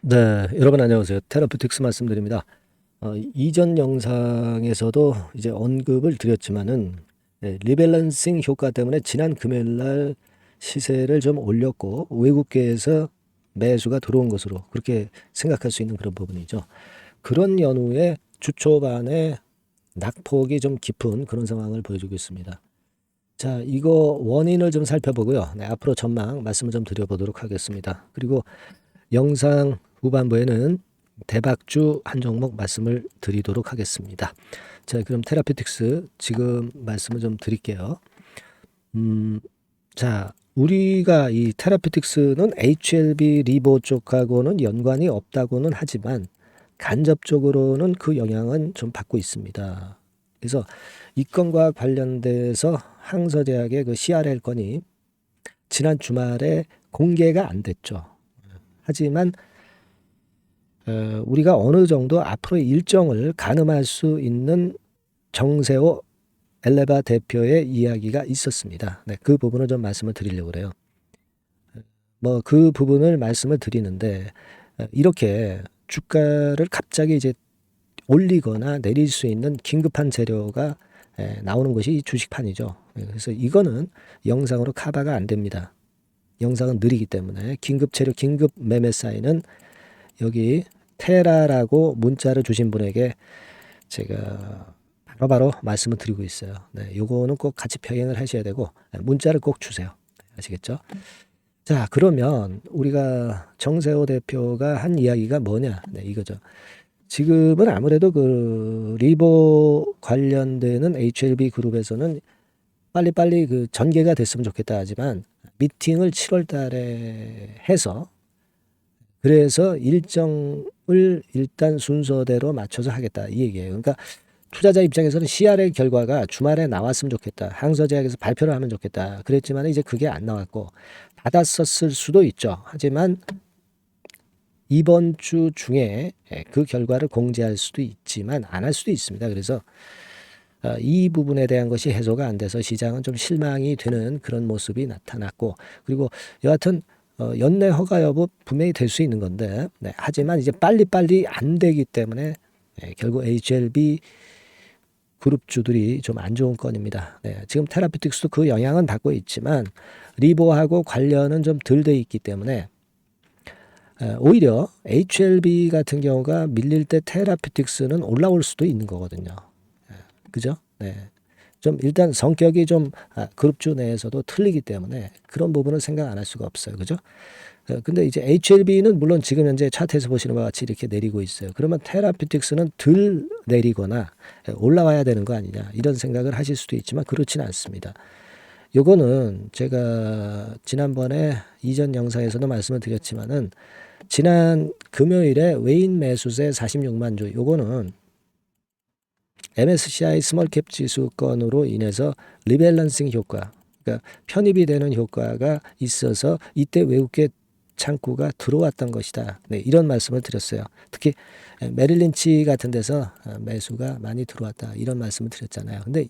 네, 여러분 안녕하세요. 테라퓨틱스 말씀드립니다. 이전 영상에서도 이제 언급을 드렸지만은 리밸런싱 효과 때문에 지난 금요일 날 시세를 좀 올렸고 외국계에서 매수가 들어온 것으로 그렇게 생각할 수 있는 그런 부분이죠. 그런 연후에 주 초반에 낙폭이 좀 깊은 그런 상황을 보여주고 있습니다. 자, 이거 원인을 좀 살펴보고요. 네, 앞으로 전망 말씀을 좀 드려보도록 하겠습니다. 그리고 영상 후반부에는 대박주 한 종목 말씀을 드리도록 하겠습니다. 자, 그럼 테라피틱스 지금 말씀을 좀 드릴게요. 자, 우리가 이 테라피틱스는 HLB 리보 쪽하고는 연관이 없다고는 하지만 간접적으로는 그 영향은 좀 받고 있습니다. 그래서 이 건과 관련돼서 항서제약의 그 CRL 건이 지난 주말에 공개가 안 됐죠. 하지만 우리가 어느 정도 앞으로의 일정을 가늠할 수 있는 정세호 엘레바 대표의 이야기가 있었습니다. 네, 그 부분을 좀 말씀을 드리려고 그래요. 뭐 그 부분을 말씀을 드리는데 이렇게 주가를 갑자기 이제 올리거나 내릴 수 있는 긴급한 재료가 나오는 것이 이 주식판이죠. 그래서 이거는 영상으로 커버가 안 됩니다. 영상은 느리기 때문에 긴급 재료, 긴급 매매 사인은 여기 테라라고 문자를 주신 분에게 제가 바로바로 말씀을 드리고 있어요. 네, 요거는 꼭 같이 병행을 하셔야 되고 문자를 꼭 주세요. 아시겠죠? 자, 그러면 우리가 정세호 대표가 한 이야기가 뭐냐? 네, 이거죠. 지금은 아무래도 그 리보 관련되는 HLB 그룹에서는 빨리빨리 그 전개가 됐으면 좋겠다 하지만 미팅을 7월 달에 해서 그래서 일정을 일단 순서대로 맞춰서 하겠다 이 얘기예요. 그러니까 투자자 입장에서는 CR의 결과가 주말에 나왔으면 좋겠다. 항서제약에서 발표를 하면 좋겠다. 그랬지만 이제 그게 안 나왔고 받았었을 수도 있죠. 하지만 이번 주 중에 그 결과를 공지할 수도 있지만 안 할 수도 있습니다. 그래서 이 부분에 대한 것이 해소가 안 돼서 시장은 좀 실망이 되는 그런 모습이 나타났고 그리고 여하튼 연내 허가 여부 분명히 될 수 있는 건데 하지만 이제 빨리빨리 안 되기 때문에 결국 HLB 그룹주들이 좀 안 좋은 건입니다. 지금 테라피틱스도 그 영향은 받고 있지만 리보하고 관련은 좀 덜 돼 있기 때문에 오히려 HLB 같은 경우가 밀릴 때 테라피틱스는 올라올 수도 있는 거거든요. 그죠? 네. 좀 일단 성격이 좀 그룹주 내에서도 틀리기 때문에 그런 부분을 생각 안 할 수가 없어요. 그죠? 근데 이제 HLB는 물론 지금 현재 차트에서 보시는 것 같이 이렇게 내리고 있어요. 그러면 테라피틱스는 덜 내리거나 올라와야 되는 거 아니냐 이런 생각을 하실 수도 있지만 그렇지는 않습니다. 요거는 제가 지난번에 이전 영상에서도 말씀을 드렸지만은 지난 금요일에 외인 매수세 46만 주 요거는 MSCI 스몰캡 지수 건으로 인해서 리밸런싱 효과, 그러니까 편입이 되는 효과가 있어서 이때 외국계 창구가 들어왔던 것이다. 네, 이런 말씀을 드렸어요. 특히 메릴린치 같은 데서 매수가 많이 들어왔다. 이런 말씀을 드렸잖아요. 근데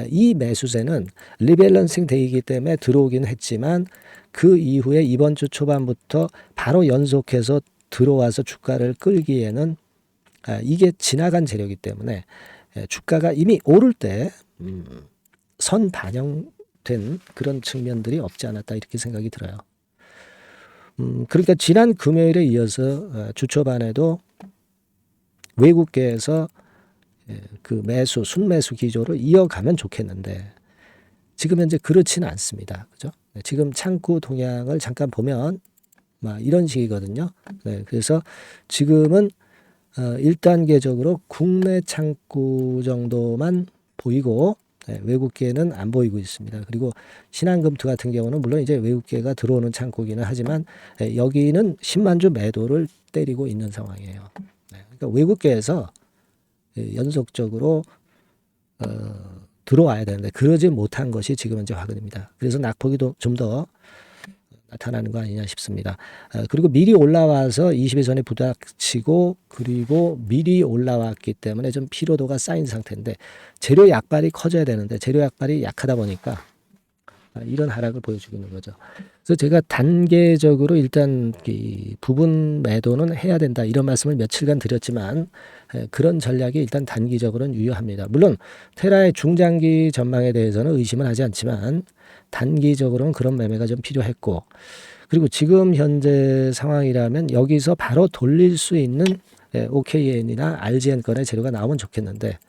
이 매수세는 리밸런싱 되기 때문에 들어오긴 했지만 그 이후에 이번 주 초반부터 바로 연속해서 들어와서 주가를 끌기에는 이게 지나간 재료이기 때문에 주가가 이미 오를 때 선 반영된 그런 측면들이 없지 않았다 이렇게 생각이 들어요. 그러니까 지난 금요일에 이어서 주 초반에도 외국계에서 그 매수 순매수 기조를 이어가면 좋겠는데 지금 현재 그렇지는 않습니다. 그죠? 지금 창구 동향을 잠깐 보면 막 이런 식이거든요. 네, 그래서 지금은 1단계적으로 국내 창구 정도만 보이고 외국계는 안 보이고 있습니다. 그리고 신한금투 같은 경우는 물론 이제 외국계가 들어오는 창구기는 하지만 여기는 10만 주 매도를 때리고 있는 상황이에요. 그러니까 외국계에서 연속적으로 들어와야 되는데 그러지 못한 것이 지금 현재 화근입니다. 그래서 낙폭이 좀 더 나타나는 거 아니냐 싶습니다. 그리고 미리 올라와서 20일선에 부닥치고 그리고 미리 올라왔기 때문에 좀 피로도가 쌓인 상태인데 재료 약발이 커져야 되는데 재료 약발이 약하다 보니까 이런 하락을 보여주고 있는 거죠. 그래서 제가 단계적으로 일단 이 부분 매도는 해야 된다 이런 말씀을 며칠간 드렸지만 그런 전략이 일단 단기적으로는 유효합니다. 물론 테라의 중장기 전망에 대해서는 의심은 하지 않지만 단기적으로는 그런 매매가 좀 필요했고, 그리고 지금 현재 상황이라면 여기서 바로 돌릴 수 있는 OKN이나 RGN 건의 재료가 나오면 좋겠는데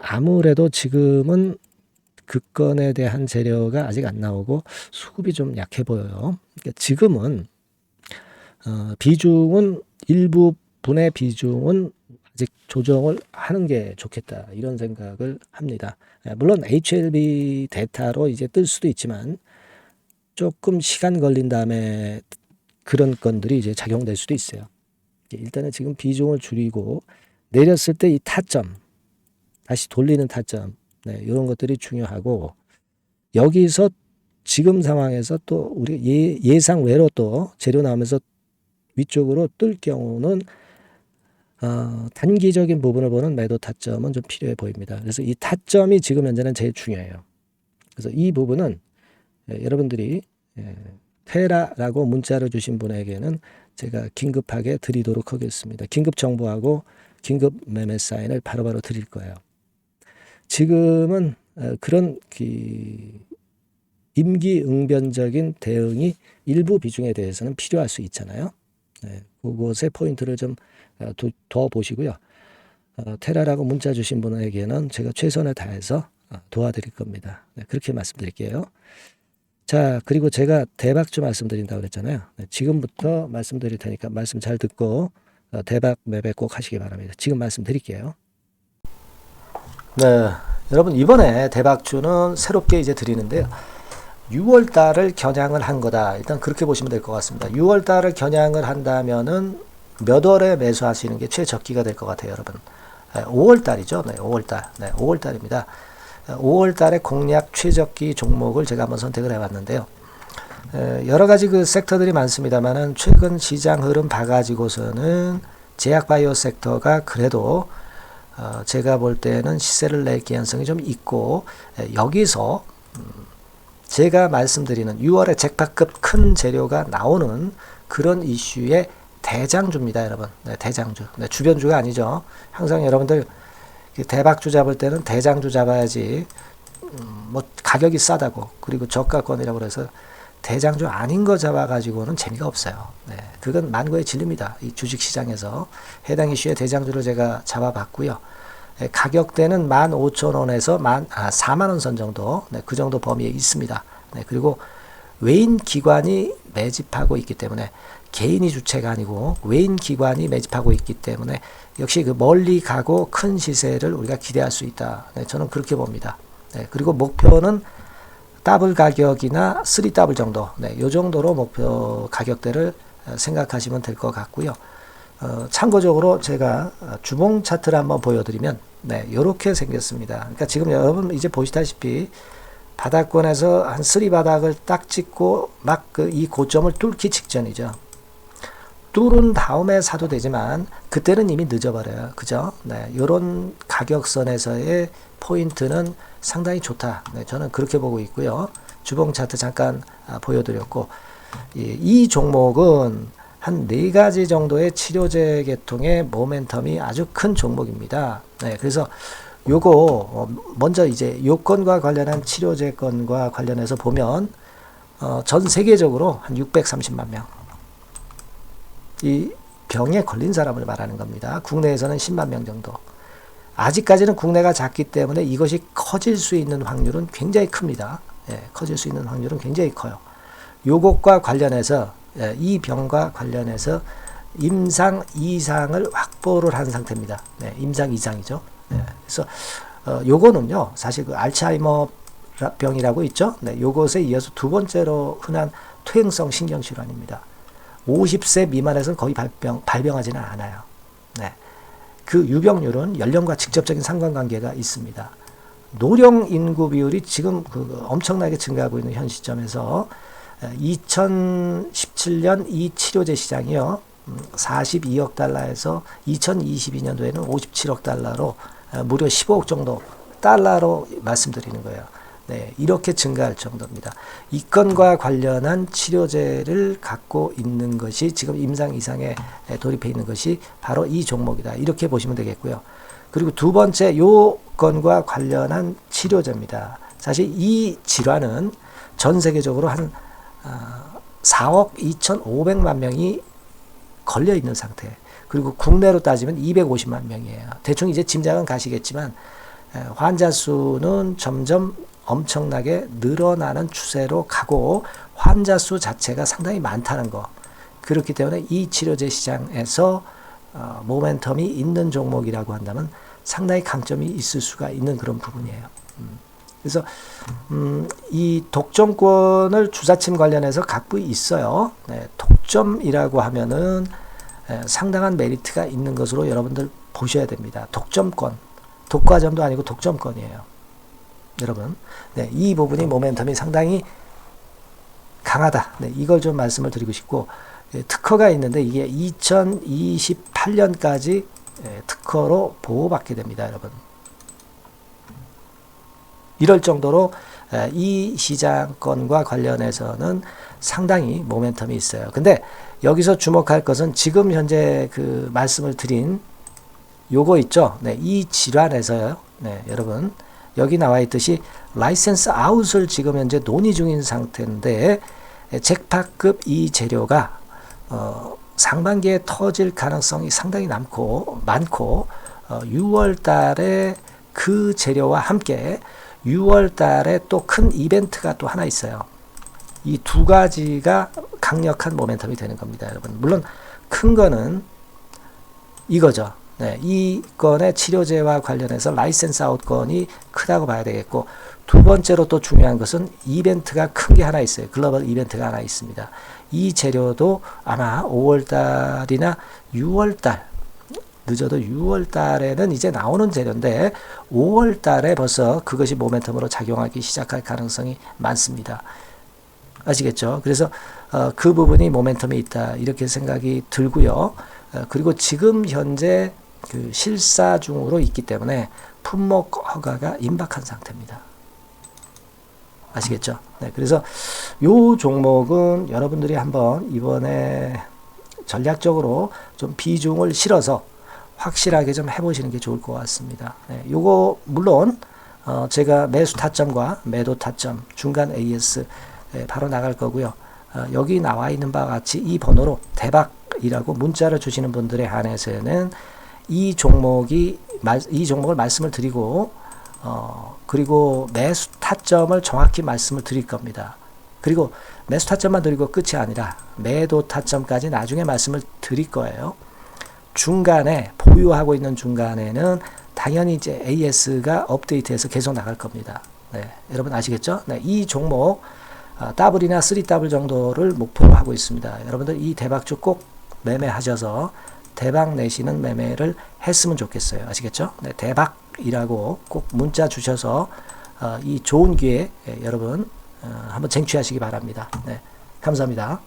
아무래도 지금은 그 건에 대한 재료가 아직 안 나오고 수급이 좀 약해 보여요. 그러니까 지금은 비중은 일부분의 비중은 아직 조정을 하는 게 좋겠다 이런 생각을 합니다. 물론 HLB 데이터로 이제 뜰 수도 있지만 조금 시간 걸린 다음에 그런 건들이 이제 작용될 수도 있어요. 일단은 지금 비중을 줄이고 내렸을 때 이 타점, 다시 돌리는 타점, 이런 것들이 중요하고, 여기서 지금 상황에서 또 우리 예상 외로 또 재료 나오면서 위쪽으로 뜰 경우는 단기적인 부분을 보는 매도 타점은 좀 필요해 보입니다. 그래서 이 타점이 지금 현재는 제일 중요해요. 그래서 이 부분은 여러분들이 테라라고 문자를 주신 분에게는 제가 긴급하게 드리도록 하겠습니다. 긴급 정보하고 긴급 매매 사인을 바로바로 드릴 거예요. 지금은 그런 임기응변적인 대응이 일부 비중에 대해서는 필요할 수 있잖아요. 그것의 포인트를 좀 더 보시고요. 테라라고 문자 주신 분에게는 제가 최선을 다해서 도와드릴 겁니다. 그렇게 말씀드릴게요. 자, 그리고 제가 대박주 말씀드린다고 그랬잖아요. 지금부터 말씀드릴 테니까 말씀 잘 듣고 대박 매매 꼭 하시기 바랍니다. 지금 말씀드릴게요. 네, 여러분 이번에 대박주는 새롭게 이제 드리는데요. 6월 달을 겨냥을 한 거다. 일단 그렇게 보시면 될 것 같습니다. 6월 달을 겨냥을 한다면은 몇 월에 매수하시는 게 최적기가 될 것 같아요, 여러분. 5월 달이죠. 네, 5월 달. 네, 5월 달입니다. 5월 달에 공략 최적기 종목을 제가 한번 선택을 해봤는데요. 여러 가지 그 섹터들이 많습니다만은 최근 시장 흐름 봐가지고서는 제약바이오 섹터가 그래도 제가 볼 때는 시세를 낼 개연성이 좀 있고, 여기서 제가 말씀드리는 6월에 잭팟급 큰 재료가 나오는 그런 이슈의 대장주입니다, 여러분. 네, 대장주. 네, 주변주가 아니죠. 항상 여러분들 대박주 잡을 때는 대장주 잡아야지, 뭐 가격이 싸다고 그리고 저가권이라고 그래서 대장주 아닌 거 잡아가지고는 재미가 없어요. 네, 그건 만고의 진리입니다. 이 주식시장에서 해당 이슈의 대장주를 제가 잡아봤고요. 네, 가격대는 15,000원에서 40,000원 선 정도, 네, 그 정도 범위에 있습니다. 네, 그리고 외인 기관이 매집하고 있기 때문에, 개인이 주체가 아니고 외인 기관이 매집하고 있기 때문에 역시 그 멀리 가고 큰 시세를 우리가 기대할 수 있다. 네, 저는 그렇게 봅니다. 네, 그리고 목표는 더블 가격이나 3더블 정도, 네, 요 정도로 목표 가격대를 생각하시면 될 것 같고요. 참고적으로 제가 주봉 차트를 한번 보여드리면, 네, 요렇게 생겼습니다. 그러니까 지금 여러분 이제 보시다시피 바닥권에서 한 3바닥을 딱 찍고 막 이 고점을 뚫기 직전이죠. 뚫은 다음에 사도 되지만 그때는 이미 늦어버려요. 그죠? 네, 요런 가격선에서의 포인트는 상당히 좋다. 네, 저는 그렇게 보고 있고요. 주봉 차트 잠깐 보여드렸고, 이 종목은 한 4가지 정도의 치료제 계통의 모멘텀이 아주 큰 종목입니다. 네, 그래서 요거 먼저 이제 요건과 관련한 치료제 건과 관련해서 보면 전 세계적으로 한 630만 명, 이 병에 걸린 사람을 말하는 겁니다. 국내에서는 10만 명 정도. 아직까지는 국내가 작기 때문에 이것이 커질 수 있는 확률은 굉장히 큽니다. 예, 커질 수 있는 확률은 굉장히 커요. 요것과 관련해서, 이 병과 관련해서 임상 이상을 확보를 한 상태입니다. 네, 임상 이상이죠. 네, 그래서 요거는요, 사실 그 알츠하이머 병이라고 있죠. 네, 요것에 이어서 두 번째로 흔한 퇴행성 신경질환입니다. 50세 미만에서는 거의 발병하지는 않아요. 네. 그 유병률은 연령과 직접적인 상관관계가 있습니다. 노령 인구 비율이 지금 엄청나게 증가하고 있는 현 시점에서 2017년 이 치료제 시장이요, 42억 달러에서 2022년도에는 57억 달러로 무려 15억 정도 달러로 말씀드리는 거예요. 네, 이렇게 증가할 정도입니다. 이 건과 관련한 치료제를 갖고 있는 것이 지금 임상 이상에 돌입해 있는 것이 바로 이 종목이다. 이렇게 보시면 되겠고요. 그리고 두 번째 요 건과 관련한 치료제입니다. 사실 이 질환은 전 세계적으로 한 4억 2,500만 명이 걸려 있는 상태. 그리고 국내로 따지면 250만 명이에요. 대충 이제 짐작은 가시겠지만 환자 수는 점점 엄청나게 늘어나는 추세로 가고 환자 수 자체가 상당히 많다는 거. 그렇기 때문에 이 치료제 시장에서 모멘텀이 있는 종목이라고 한다면 상당히 강점이 있을 수가 있는 그런 부분이에요. 그래서 이 독점권을 주사침 관련해서 갖고 있어요. 네, 독점이라고 하면은 상당한 메리트가 있는 것으로 여러분들 보셔야 됩니다. 독점권, 독과점도 아니고 독점권이에요. 여러분, 네, 이 부분이 모멘텀이 상당히 강하다. 네, 이걸 좀 말씀을 드리고 싶고, 특허가 있는데 이게 2028년까지 특허로 보호받게 됩니다, 여러분. 이럴 정도로 이 시장권과 관련해서는 상당히 모멘텀이 있어요. 근데 여기서 주목할 것은 지금 현재 그 말씀을 드린 요거 있죠. 네, 이 질환에서요. 네, 여러분. 여기 나와 있듯이 라이센스 아웃을 지금 현재 논의 중인 상태인데 잭팟급 이 재료가 상반기에 터질 가능성이 상당히 많고 6월 달에 그 재료와 함께 6월 달에 또 큰 이벤트가 또 하나 있어요. 이 두 가지가 강력한 모멘텀이 되는 겁니다, 여러분. 물론 큰 거는 이거죠. 네, 이 건의 치료제와 관련해서 라이센스 아웃 건이 크다고 봐야 되겠고, 두 번째로 또 중요한 것은 이벤트가 큰 게 하나 있어요. 글로벌 이벤트가 하나 있습니다. 이 재료도 아마 5월달이나 6월달, 늦어도 6월달에는 이제 나오는 재료인데 5월달에 벌써 그것이 모멘텀으로 작용하기 시작할 가능성이 많습니다. 아시겠죠? 그래서 그 부분이 모멘텀이 있다, 이렇게 생각이 들고요. 그리고 지금 현재 그 실사 중으로 있기 때문에 품목 허가가 임박한 상태입니다. 아시겠죠? 네, 그래서 요 종목은 여러분들이 한번 이번에 전략적으로 좀 비중을 실어서 확실하게 좀 해보시는 게 좋을 것 같습니다. 네, 요거 물론 제가 매수 타점과 매도 타점, 중간 AS 바로 나갈 거고요. 여기 나와 있는 바와 같이 이 번호로 대박이라고 문자를 주시는 분들에 한해서는 이 종목을 말씀을 드리고 그리고 매수 타점을 정확히 말씀을 드릴 겁니다. 그리고 매수 타점만 드리고 끝이 아니라 매도 타점까지 나중에 말씀을 드릴 거예요. 중간에 보유하고 있는 중간에는 당연히 이제 AS가 업데이트해서 계속 나갈 겁니다. 네, 여러분 아시겠죠? 네, 이 종목 더블이나 3더블 정도를 목표로 하고 있습니다. 여러분들 이 대박주 꼭 매매하셔서 대박 내시는 매매를 했으면 좋겠어요. 아시겠죠? 네, 대박이라고 꼭 문자 주셔서 이 좋은 기회 여러분 한번 쟁취하시기 바랍니다. 네, 감사합니다.